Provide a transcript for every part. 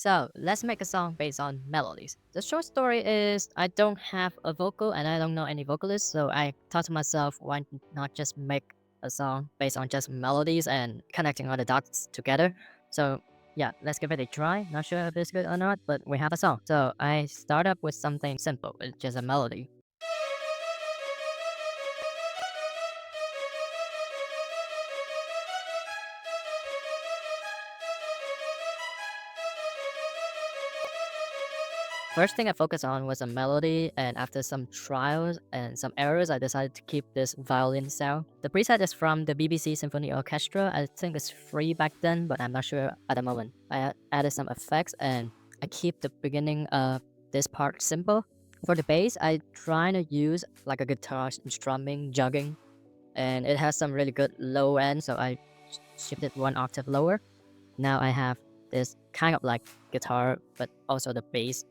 So let's make a song based on melodies. The short story is I don't have a vocal and I don't know any vocalists, so I thought to myself, why not just make a song based on just melodies and connecting all the dots together? So yeah, let's give it a try. Not sure if it's good or not, but we have a song. So I start up with something simple, it's just a melody. First thing I focused on was a melody, and after some trials and some errors, I decided to keep this violin sound. The preset is from the BBC Symphony Orchestra. I think it's free back then, but I'm not sure at the moment. I added some effects, and I keep the beginning of this part simple. For the bass, I try to use like a guitar strumming, jugging, and it has some really good low end, so I shifted one octave lower. Now I have this kind of like guitar, but also the bass.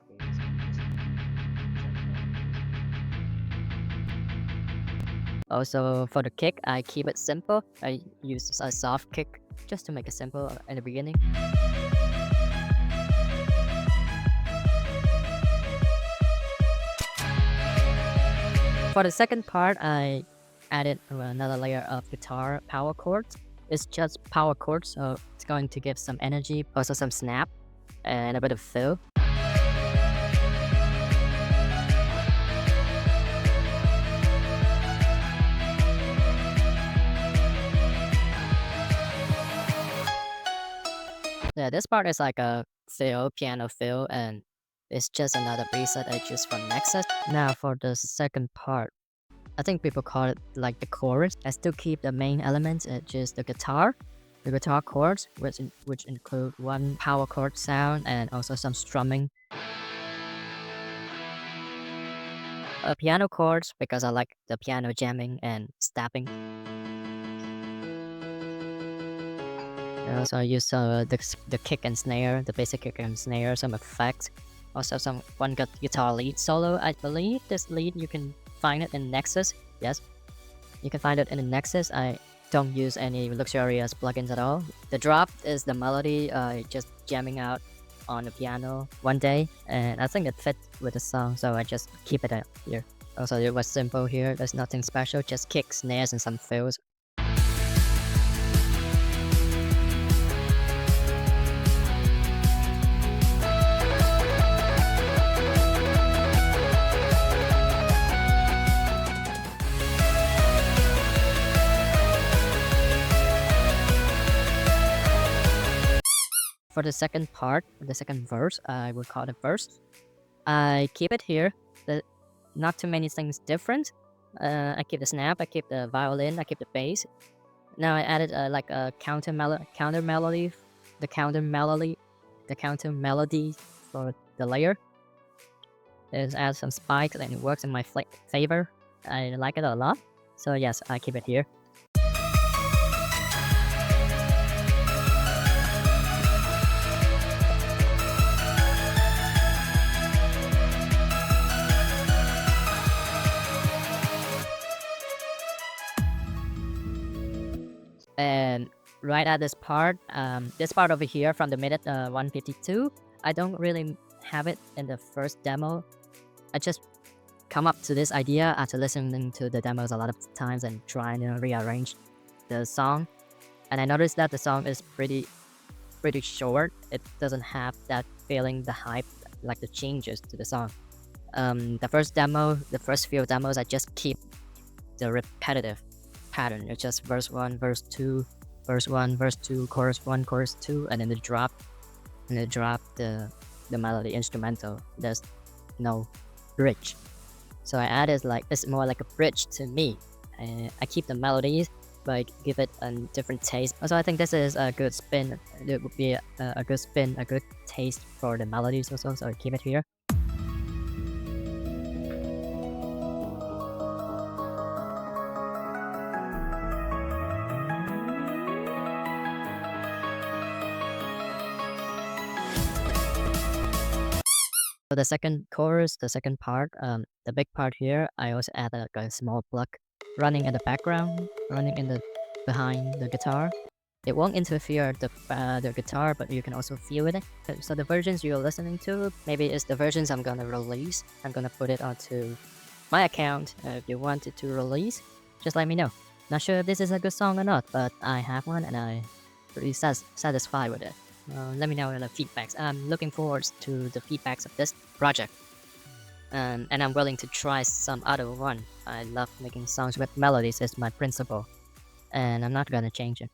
Also, for the kick, I keep it simple. I use a soft kick just to make it simple in the beginning. For the second part, I added another layer of guitar power chords. It's just power chords, so it's going to give some energy, also some snap, and a bit of fill. Yeah, this part is like a fill, piano fill, and it's just another preset I choose from Nexus. Now for the second part, I think people call it like the chorus. I still keep the main elements, just the guitar chords, which include one power chord sound and also some strumming. Piano chords because I like the piano jamming and stabbing. And also I use the kick and snare, the basic kick and snare, some effects. Also some one guitar lead solo. I believe this lead you can find it in Nexus. Yes, you can find it in the Nexus. I don't use any luxurious plugins at all. The drop is the melody just jamming out on the piano one day, and I think it fit with the song, so I just keep it here. Also, it was simple here. There's nothing special, just kicks, snares, and some fills. For the second part, the second verse, I will call it verse. I keep it here. Not too many things different. I keep the snap, I keep the violin, I keep the bass. Now I added like a counter melody, the counter melody, the counter melody for the layer. It adds some spikes and it works in my favor. I like it a lot. So yes, I keep it here. And right at this part over here from the minute 152, I don't really have it in the first demo. I just come up to this idea after listening to the demos a lot of times and trying to rearrange the song. And I noticed that the song is pretty short. It doesn't have that feeling, the hype, like the changes to the song. The first few demos, I just keep the repetitive pattern. It's just verse 1, verse 2, verse 1, verse 2, chorus 1, chorus 2, and then the melody instrumental. There's no bridge. So I added like, it's more like a bridge to me. I keep the melodies, but give it a different taste. Also, I think this is a good spin. It would be a good spin, a good taste for the melodies also, so I keep it here. For the second chorus, the second part, the big part here, I also add like a small plug running in the background, running in the behind the guitar. It won't interfere the guitar, but you can also feel it. So the versions you're listening to, maybe it's the versions I'm gonna release. I'm gonna put it onto my account. If you want it to release, just let me know. Not sure if this is a good song or not, but I have one and I'm pretty satisfied with it. Let me know in the feedbacks. I'm looking forward to the feedbacks of this project. And I'm willing to try some other one. I love making songs with melodies, it's my principle, and I'm not gonna change it.